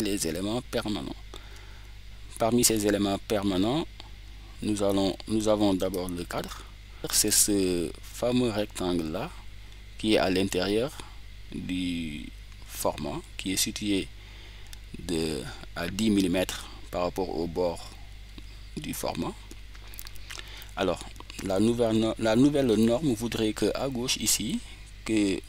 les éléments permanents. Parmi ces éléments permanents, nous avons d'abord le cadre. C'est ce fameux rectangle-là qui est à l'intérieur du format, qui est situé à 10 mm par rapport au bord du format. Alors, la nouvelle norme voudrait que à gauche ici, que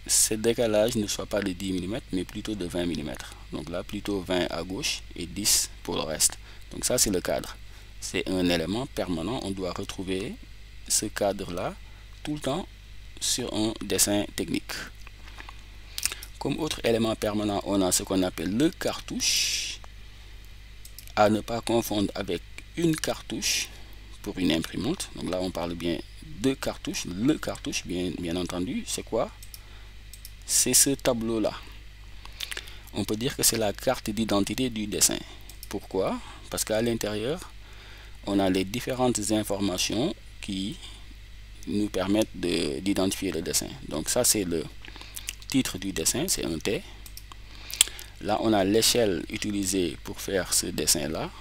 ce décalage ne soit pas de 10 mm, mais plutôt de 20 mm. Donc là, plutôt 20 à gauche et 10 pour le reste. Donc ça, c'est le cadre. C'est un élément permanent. On doit retrouver ce cadre-là tout le temps sur un dessin technique. Comme autre élément permanent, on a ce qu'on appelle le cartouche, à ne pas confondre avec une cartouche pour une imprimante. Donc là, on parle bien de cartouche. Le cartouche, bien entendu, c'est quoi? C'est ce tableau-là. On peut dire que c'est la carte d'identité du dessin. Pourquoi? Parce qu'à l'intérieur, on a les différentes informations qui nous permettent d'identifier le dessin. Donc ça, c'est le titre du dessin, c'est un T. Là, on a l'échelle utilisée pour faire ce dessin-là.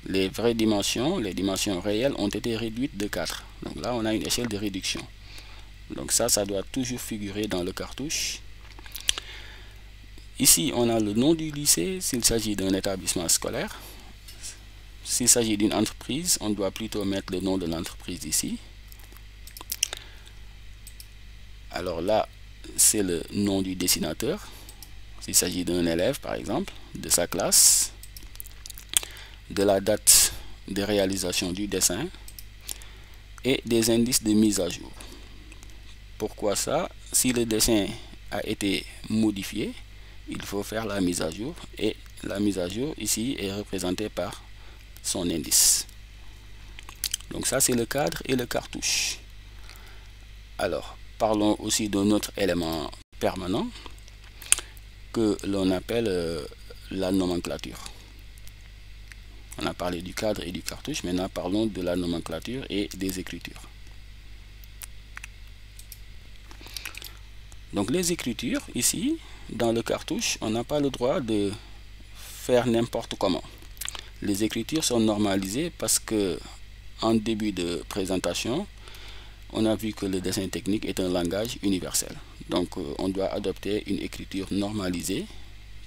Les vraies dimensions, les dimensions réelles ont été réduites de 4. Donc là, on a une échelle de réduction. Donc ça doit toujours figurer dans le cartouche. Ici, on a le nom du lycée, s'il s'agit d'un établissement scolaire. S'il s'agit d'une entreprise, on doit plutôt mettre le nom de l'entreprise ici. Alors là, c'est le nom du dessinateur. S'il s'agit d'un élève, par exemple, de sa classe, de la date de réalisation du dessin et des indices de mise à jour. Pourquoi ça? Si le dessin a été modifié, il faut faire la mise à jour, et la mise à jour ici est représentée par son indice. Donc ça, c'est le cadre et le cartouche. Alors, parlons aussi d'un autre élément permanent que l'on appelle la nomenclature. On a parlé du cadre et du cartouche, maintenant parlons de la nomenclature et des écritures. Donc les écritures, ici, dans le cartouche, on n'a pas le droit de faire n'importe comment. Les écritures sont normalisées parce que en début de présentation, on a vu que le dessin technique est un langage universel. Donc on doit adopter une écriture normalisée,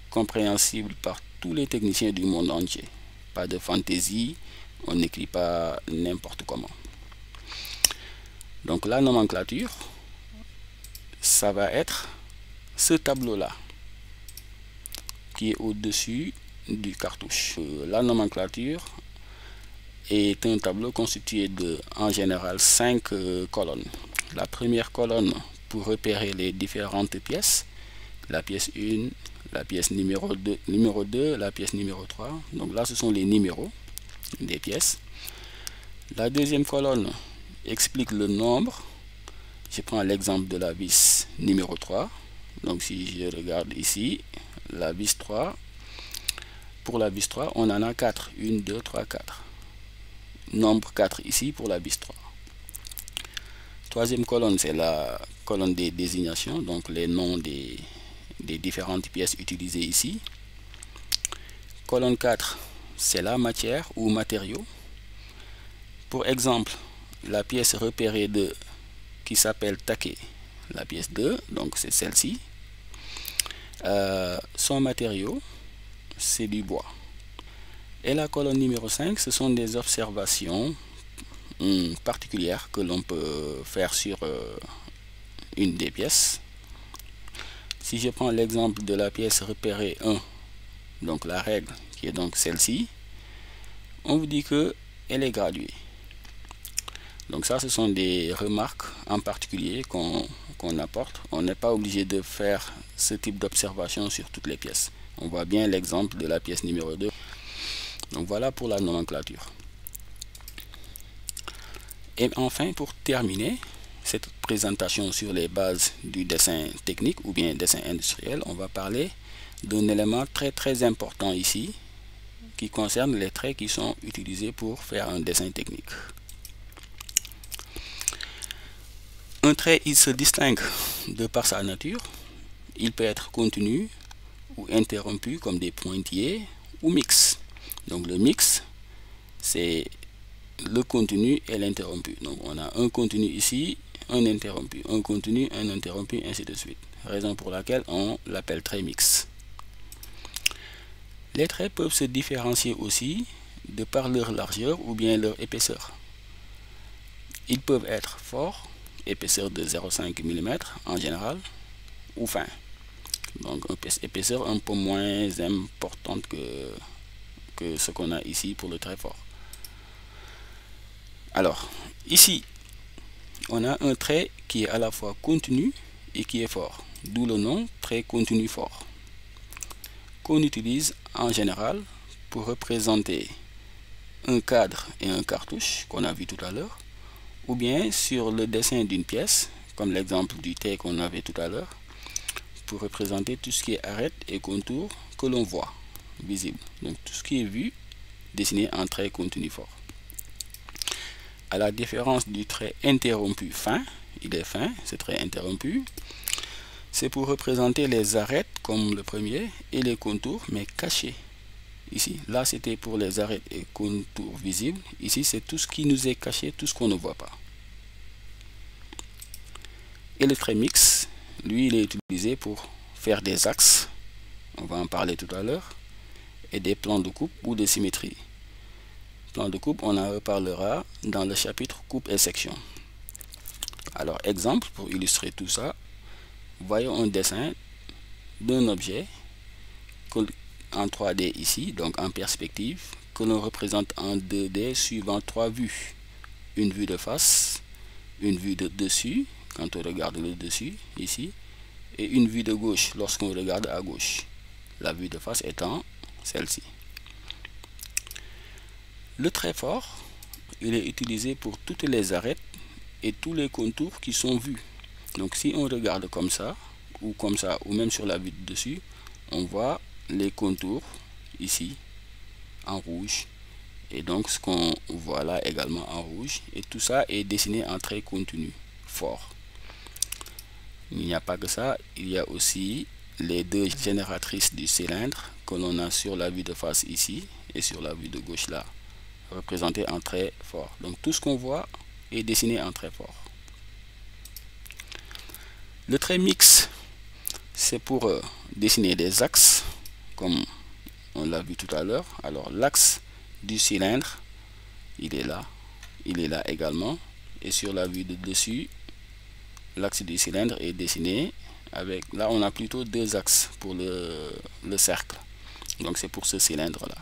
compréhensible par tous les techniciens du monde entier. Pas de fantaisie, on n'écrit pas n'importe comment. Donc la nomenclature, ça va être ce tableau-là qui est au-dessus du cartouche. La nomenclature est un tableau constitué de, en général, 5 colonnes. La première colonne pour repérer les différentes pièces, la pièce 1, la pièce numéro 2, la pièce numéro 3. Donc là, ce sont les numéros des pièces. La deuxième colonne explique le nombre. Je prends l'exemple de la vis numéro 3. Donc si je regarde ici, la vis 3, pour la vis 3, on en a 4. 1, 2, 3, 4. Nombre 4 ici pour la vis 3. Troisième colonne, c'est la colonne des désignations, donc les noms des différentes pièces utilisées ici. Colonne 4, c'est la matière ou matériau. Pour exemple, la pièce repérée 2 qui s'appelle taquet, la pièce 2, donc c'est celle-ci. Son matériau, c'est du bois. Et la colonne numéro 5, ce sont des observations particulières que l'on peut faire sur une des pièces. Si je prends l'exemple de la pièce repérée 1, donc la règle qui est donc celle-ci, on vous dit que elle est graduée. Donc ça, ce sont des remarques en particulier qu'on apporte. On n'est pas obligé de faire ce type d'observation sur toutes les pièces. On voit bien l'exemple de la pièce numéro 2. Donc voilà pour la nomenclature. Et enfin, pour terminer cette présentation sur les bases du dessin technique ou bien dessin industriel, on va parler d'un élément très important ici qui concerne les traits qui sont utilisés pour faire un dessin technique. Un trait, il se distingue de par sa nature. Il peut être continu, ou interrompus comme des pointillés, ou mix. Donc le mix, c'est le continu et l'interrompu. Donc on a un continu ici, un interrompu, un continu, un interrompu, ainsi de suite. Raison pour laquelle on l'appelle trait mix. Les traits peuvent se différencier aussi de par leur largeur ou bien leur épaisseur. Ils peuvent être forts, épaisseur de 0,5 mm en général, ou fins. Donc épaisseur un peu moins importante que ce qu'on a ici pour le trait fort. Alors, ici, on a un trait qui est à la fois continu et qui est fort, d'où le nom trait continu fort, qu'on utilise en général pour représenter un cadre et un cartouche qu'on a vu tout à l'heure, ou bien sur le dessin d'une pièce, comme l'exemple du T qu'on avait tout à l'heure, pour représenter tout ce qui est arête et contour que l'on voit, visible. Donc tout ce qui est vu, dessiné en trait continu fort. À la différence du trait interrompu fin, il est fin, ce trait interrompu, c'est pour représenter les arêtes comme le premier et les contours, mais cachés. Ici, là c'était pour les arêtes et contours visibles. Ici c'est tout ce qui nous est caché, tout ce qu'on ne voit pas. Et le trait mix, lui, il est utilisé pour faire des axes, on va en parler tout à l'heure, et des plans de coupe ou de symétrie. Plan de coupe, on en reparlera dans le chapitre coupe et section. Alors, exemple pour illustrer tout ça, voyons un dessin d'un objet en 3D ici, donc en perspective, que l'on représente en 2D suivant 3 vues. Une vue de face, une vue de dessus, quand on regarde le dessus, ici, et une vue de gauche lorsqu'on regarde à gauche. La vue de face étant celle-ci. Le trait fort, il est utilisé pour toutes les arêtes et tous les contours qui sont vus. Donc si on regarde comme ça, ou même sur la vue de dessus, on voit les contours ici en rouge, et donc ce qu'on voit là également en rouge, et tout ça est dessiné en trait continu fort. Il n'y a pas que ça, il y a aussi les deux génératrices du cylindre que l'on a sur la vue de face ici et sur la vue de gauche là, représentées en trait fort. Donc tout ce qu'on voit est dessiné en trait fort. Le trait mix, c'est pour dessiner des axes, comme on l'a vu tout à l'heure. Alors l'axe du cylindre, il est là également, et sur la vue de dessus, l'axe du cylindre est dessiné avec, là on a plutôt deux axes pour le cercle, donc c'est pour ce cylindre là.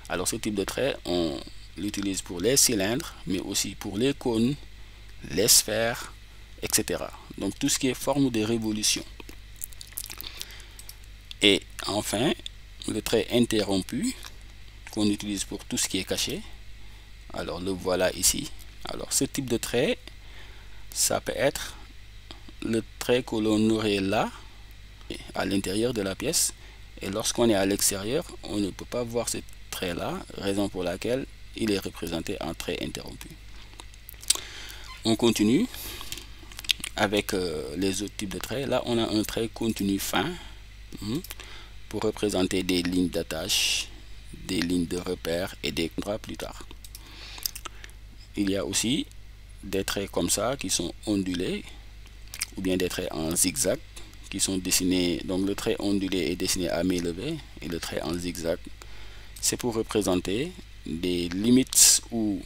Alors ce type de trait on l'utilise pour les cylindres, mais aussi pour les cônes, les sphères, etc. Donc tout ce qui est forme de révolution. Et enfin le trait interrompu qu'on utilise pour tout ce qui est caché. Alors le voilà ici. Alors ce type de trait, ça peut être le trait que l'on aurait là à l'intérieur de la pièce, et lorsqu'on est à l'extérieur on ne peut pas voir ce trait là, raison pour laquelle il est représenté en trait interrompu. On continue avec les autres types de traits. Là on a un trait continu fin pour représenter des lignes d'attache, des lignes de repère et des contrats plus tard. Il y a aussi des traits comme ça qui sont ondulés, ou bien des traits en zigzag qui sont dessinés. Donc le trait ondulé est dessiné à main levée, et le trait en zigzag c'est pour représenter des limites ou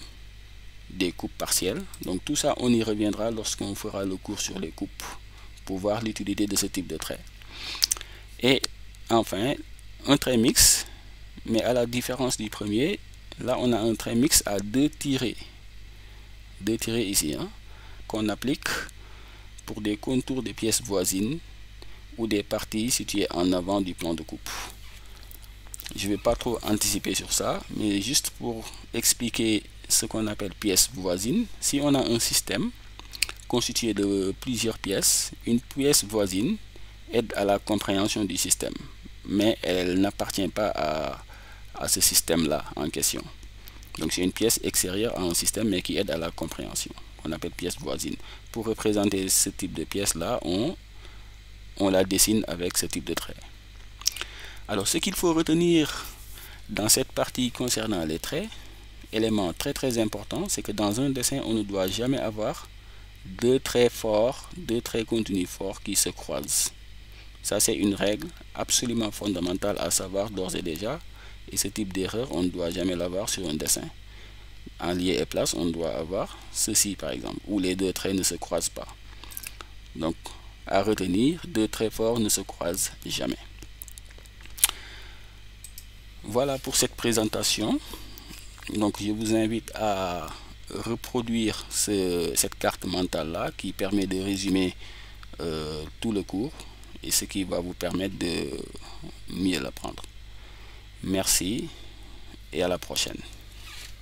des coupes partielles. Donc tout ça on y reviendra lorsqu'on fera le cours sur les coupes pour voir l'utilité de ce type de trait. Et enfin un trait mixte, mais à la différence du premier, là on a un trait mixte à deux tirés ici, qu'on applique pour des contours de pièces voisines ou des parties situées en avant du plan de coupe. Je ne vais pas trop anticiper sur ça, mais juste pour expliquer ce qu'on appelle pièces voisines. Si on a un système constitué de plusieurs pièces, une pièce voisine aide à la compréhension du système, mais elle n'appartient pas à ce système-là en question. Donc c'est une pièce extérieure à un système, mais qui aide à la compréhension, qu'on appelle pièce voisine. Pour représenter ce type de pièce-là, on la dessine avec ce type de trait. Alors, ce qu'il faut retenir dans cette partie concernant les traits, élément très important, c'est que dans un dessin, on ne doit jamais avoir deux traits forts, deux traits continus forts qui se croisent. Ça, c'est une règle absolument fondamentale à savoir d'ores et déjà. Et ce type d'erreur, on ne doit jamais l'avoir sur un dessin. En lieu et place, on doit avoir ceci par exemple, où les deux traits ne se croisent pas. Donc, à retenir, deux traits forts ne se croisent jamais. Voilà pour cette présentation. Donc, je vous invite à reproduire cette carte mentale là qui permet de résumer tout le cours et ce qui va vous permettre de mieux l'apprendre. Merci et à la prochaine.